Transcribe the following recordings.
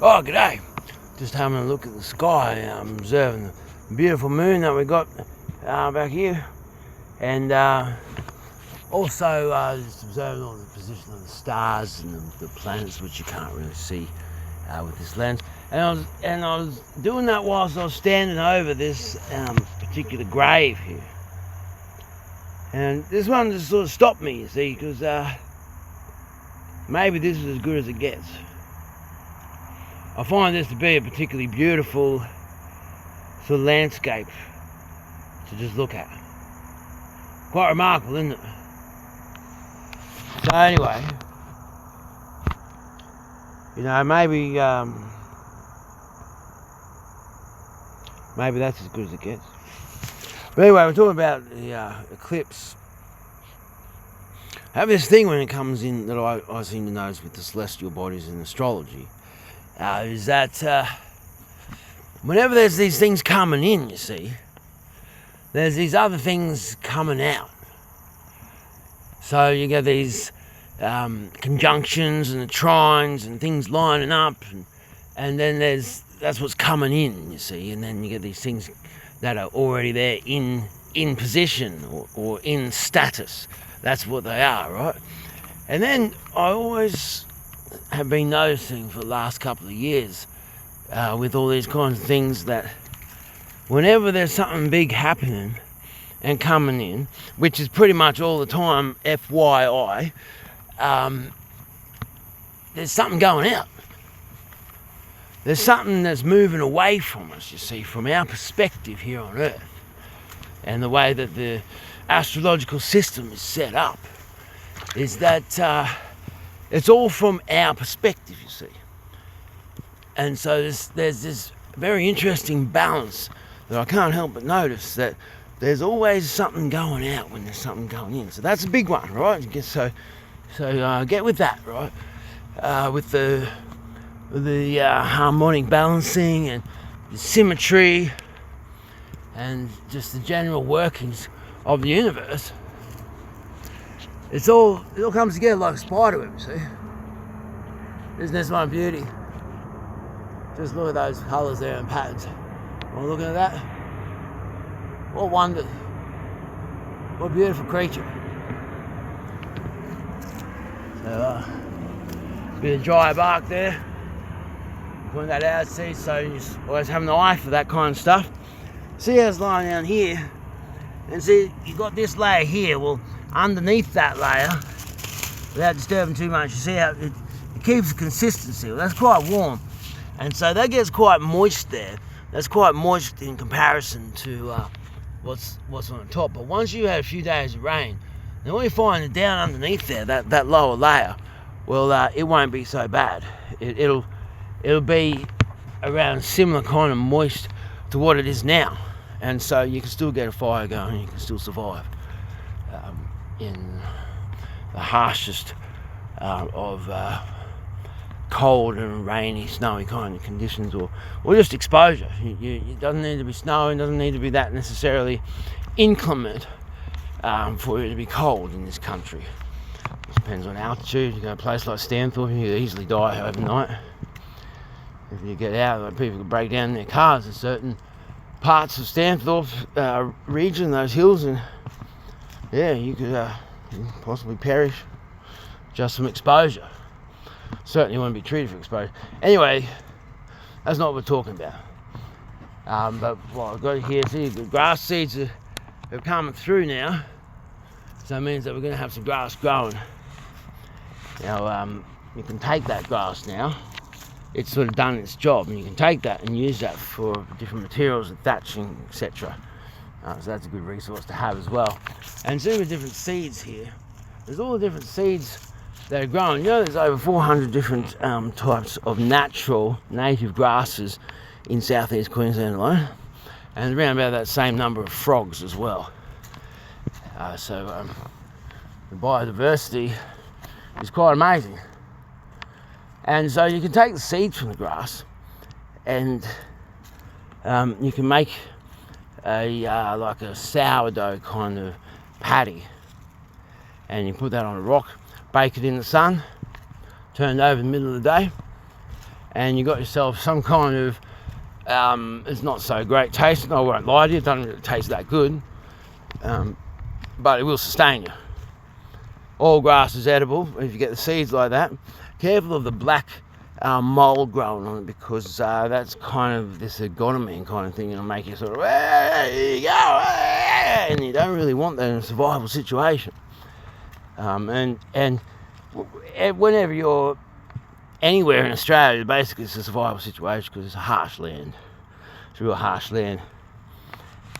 Oh, g'day. Just having a look at the sky, observing the beautiful moon that we got back here, and also just observing all the position of the stars and the planets, which you can't really see with this lens. And I was doing that whilst I was standing over this particular grave here, and this one just sort of stopped me, you see, because maybe this is as good as it gets. I find this to be a particularly beautiful sort of landscape to just look at. Quite remarkable, isn't it? So anyway, you know, maybe that's as good as it gets. But anyway, we're talking about the eclipse. I have this thing when it comes in that I seem to notice with the celestial bodies in astrology. Is that whenever there's these things coming in, you see, there's these other things coming out. So you get these conjunctions and the trines and things lining up, and then that's what's coming in, you see, and then you get these things that are already there in position or in status. That's what they are, right? And then I always have been noticing for the last couple of years with all these kinds of things that whenever there's something big happening and coming in, which is pretty much all the time, FYI, there's something going out. There's something that's moving away from us, you see, from our perspective here on Earth, and the way that the astrological system is set up is that it's all from our perspective, you see. And so there's this very interesting balance that I can't help but notice, that there's always something going out when there's something going in. So that's a big one, right? So get with that, right? With the harmonic balancing and the symmetry and just the general workings of the universe. It all comes together like a spider web, you see. Isn't this one beauty? Just look at those colours there and patterns. Well, looking at that, what wonder, what a beautiful creature. So, bit of dry bark there, putting that out, see, so you just always have an eye for that kind of stuff. See how it's lying down here, and see, you've got this layer here. Well, underneath that layer, without disturbing too much, you see how it keeps the consistency. Well, that's quite warm, and so that gets quite moist there. That's quite moist in comparison to what's on the top. But once you had a few days of rain, then what you find is down underneath there, that lower layer, well, it won't be so bad. It'll be around similar kind of moist to what it is now, and so you can still get a fire going. You can still survive in the harshest of cold and rainy, snowy kind of conditions, or just exposure. It doesn't need to be snowing, doesn't need to be that necessarily inclement for it to be cold in this country. It depends on altitude. You go to a place like Stanthorpe, you could easily die overnight. If you get out, like people could break down their cars in certain parts of Stanthorpe region, those hills, and yeah, you could possibly perish just from exposure. Certainly wouldn't be treated for exposure. Anyway, that's not what we're talking about. But what I've got here, see, the grass seeds are coming through now, so it means that we're going to have some grass growing. Now, you can take that grass now. It's sort of done its job, and you can take that and use that for different materials and thatching, etc. So that's a good resource to have as well. And see, with different seeds here, there's all the different seeds that are growing. You know, there's over 400 different types of natural native grasses in southeast Queensland alone, and around about that same number of frogs as well. So the biodiversity is quite amazing. And so you can take the seeds from the grass, and you can make like a sourdough kind of patty, and you put that on a rock, bake it in the sun, turn it over in the middle of the day, and you got yourself some kind of it's not so great tasting. I won't lie to you, it doesn't really taste that good, but it will sustain you. All grass is edible if you get the seeds like that. Careful of the black mold growing on it, because that's kind of this ergotamine kind of thing. It'll make you sort of, hey, you go, and you don't really want that in a survival situation. And whenever you're anywhere in Australia, basically it's a survival situation, because it's a harsh land. It's a real harsh land.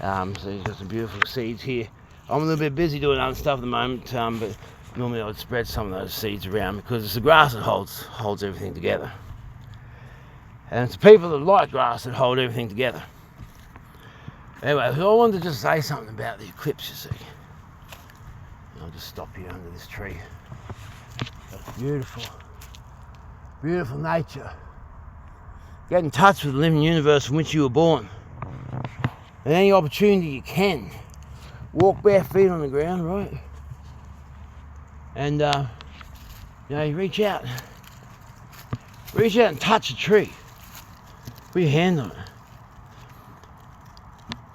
So you've got some beautiful seeds here. I'm a little bit busy doing other stuff at the moment, but normally I would spread some of those seeds around, because it's the grass that holds everything together. And it's the people that like grass that hold everything together. Anyway, so I wanted to just say something about the eclipse, you see. I'll just stop here under this tree. It's beautiful, beautiful nature. Get in touch with the living universe from which you were born. And any opportunity you can, walk bare feet on the ground, right? And you reach out and touch a tree. Put your hand on it.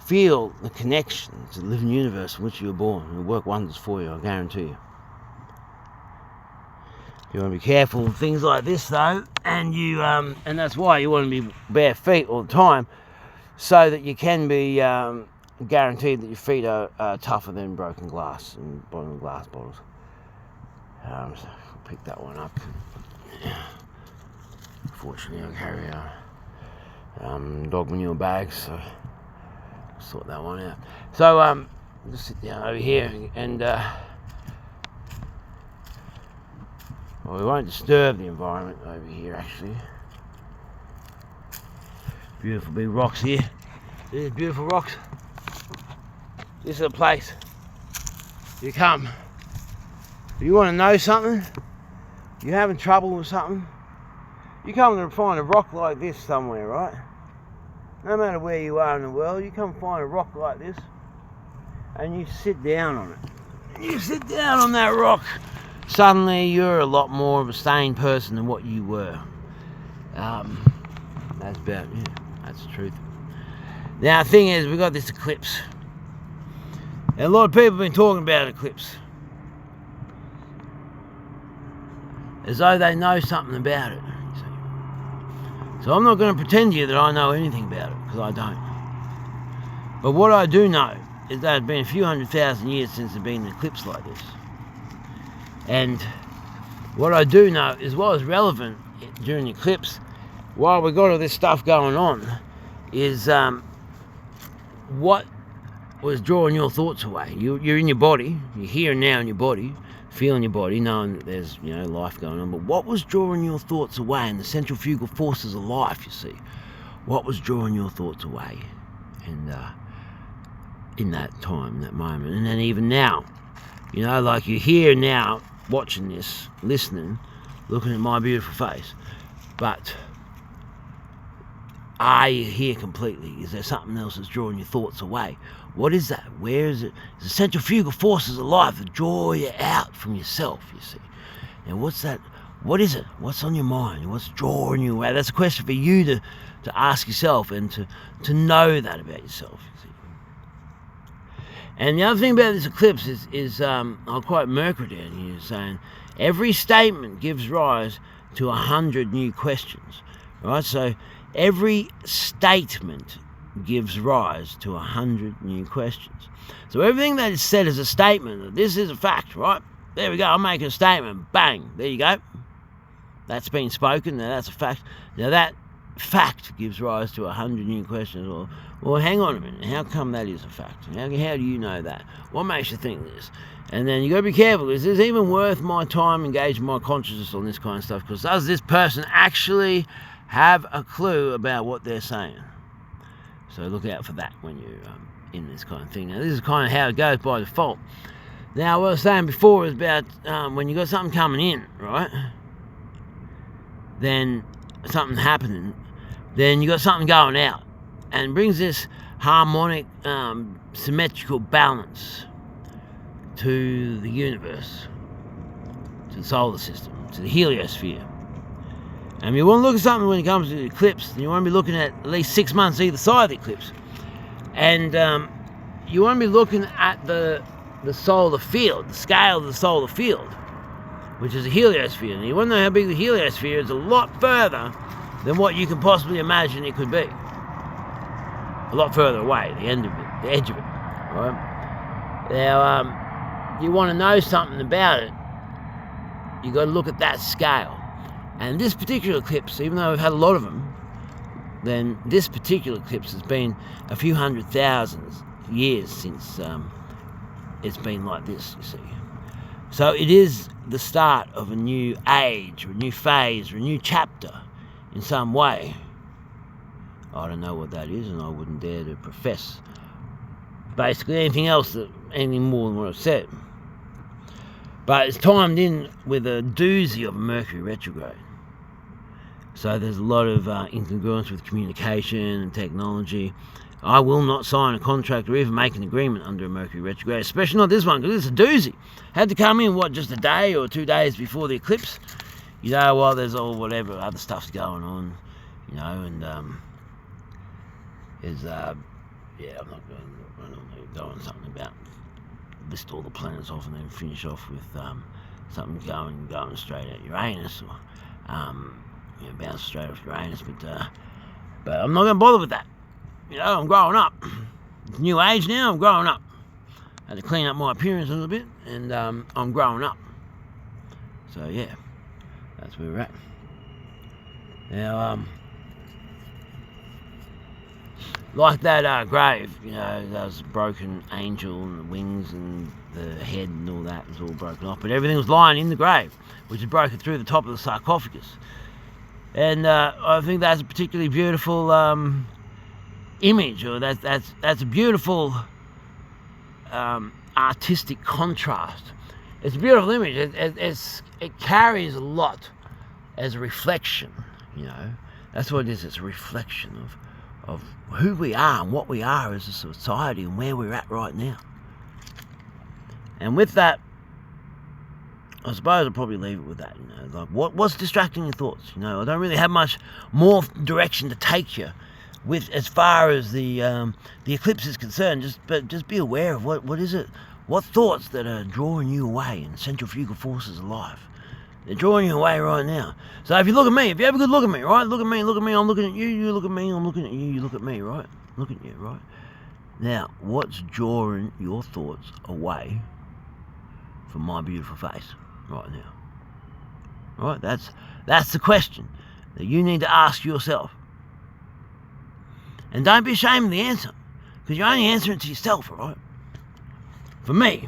Feel the connection to the living universe in which you were born. It'll work wonders for you, I guarantee you. You want to be careful of things like this, though, and that's why you want to be bare feet all the time, so that you can be guaranteed that your feet are tougher than broken glass and bottom glass bottles. So I'll pick that one up. Fortunately, I carry dog manure bags, so sort that one out. So just sit down over here, and well, we won't disturb the environment over here, actually. Beautiful big rocks here. These beautiful rocks. This is a place you come. If you want to know something, you're having trouble with something, you come and find a rock like this somewhere, right? No matter where you are in the world, you come find a rock like this, and you sit down on it. You sit down on that rock, suddenly you're a lot more of a sane person than what you were. That's about it. That's the truth. Now, the thing is, we've got this eclipse. And a lot of people have been talking about eclipse as though they know something about it. You see. So I'm not going to pretend to you that I know anything about it, because I don't. But what I do know is that it's been a few 100,000 years since there's been an eclipse like this. And what I do know is what was relevant during the eclipse, while we've got all this stuff going on, is what was drawing your thoughts away. You're in your body, you're here and now in your body, feeling your body, knowing that there's life going on, but what was drawing your thoughts away, and the centrifugal forces of life, you see, what was drawing your thoughts away, and in that time, in that moment, and then even now, like you're here now, watching this, listening, looking at my beautiful face, but are you here completely? Is there something else that's drawing your thoughts away? What is that? Where is it? It's the centrifugal forces of life that draw you out from yourself, you see. Now, what's that? What is it? What's on your mind? What's drawing you away? That's a question for you to ask yourself, and to know that about yourself, you see. And the other thing about this eclipse is I'll quote Mercury down here saying, every statement gives rise to 100 new questions, right? So every statement gives rise to 100 new questions. So everything that is said is a statement. This is a fact, right? There we go. I'm making a statement. Bang. There you go. That's been spoken. Now that's a fact. Now that fact gives rise to 100 new questions. Well, hang on a minute. How come that is a fact? How do you know that? What makes you think this? And then you got to be careful. Is this even worth my time engaging my consciousness on this kind of stuff? Because does this person actually have a clue about what they're saying? So look out for that when you're in this kind of thing. Now, this is kind of how it goes by default. Now, what I was saying before is about when you got something coming in, right? Then something happening. Then you got something going out, and it brings this harmonic, symmetrical balance to the universe, to the solar system, to the heliosphere. And you want to look at something when it comes to the eclipse, and you want to be looking at least 6 months either side of the eclipse. And you want to be looking at the solar field, the scale of the solar field, which is a heliosphere. And you want to know how big the heliosphere is. A lot further than what you can possibly imagine it could be. A lot further away, the end of it, the edge of it. Right? Now, you want to know something about it, you got to look at that scale. And this particular eclipse, even though we've had a lot of them, then this particular eclipse has been a few 100,000 years since it's been like this, you see. So it is the start of a new age, or a new phase, or a new chapter in some way. I don't know what that is, and I wouldn't dare to profess basically anything more than what I've said. But it's timed in with a doozy of a Mercury retrograde. So there's a lot of incongruence with communication and technology. I will not sign a contract or even make an agreement under a Mercury retrograde, especially not this one, because it's a doozy. Had to come in, just a day or 2 days before the eclipse. You know, while there's all whatever other stuff's going on, you know, and I'm not going to go on something about list all the planets off and then finish off with something going straight at Uranus, or bounce straight off Uranus, but I'm not going to bother with that. You know, I'm growing up. It's new age now, I'm growing up. I had to clean up my appearance a little bit, and I'm growing up. So yeah, that's where we're at. Now, like that grave, you know, there was a broken angel and the wings and the head and all that was all broken off, but everything was lying in the grave, which is broken through the top of the sarcophagus. And I think that's a particularly beautiful image, or that's a beautiful artistic contrast. It's a beautiful image. It carries a lot as a reflection, you know. That's what it is. It's a reflection of who we are and what we are as a society and where we're at right now. And with that, I suppose I'll probably leave it with that, you know. Like, what's distracting your thoughts? You know, I don't really have much more direction to take you with as far as the eclipse is concerned. Just be aware of what is it, what thoughts that are drawing you away, and centrifugal forces alive. They're drawing you away right now. So if you look at me, if you have a good look at me, right? Look at me, I'm looking at you, you look at me, I'm looking at you, you look at me, right? Look at you, right? Now, what's drawing your thoughts away from my beautiful face right now? Right? That's the question that you need to ask yourself. And don't be ashamed of the answer, because you're only answering it to yourself, all right? For me,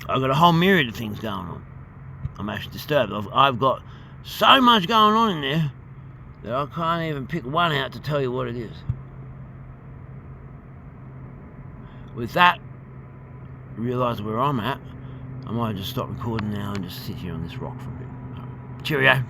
I've got a whole myriad of things going on. I'm actually disturbed. I've got so much going on in there that I can't even pick one out to tell you what it is. With that, realise where I'm at. I might just stop recording now and just sit here on this rock for a bit. Cheerio.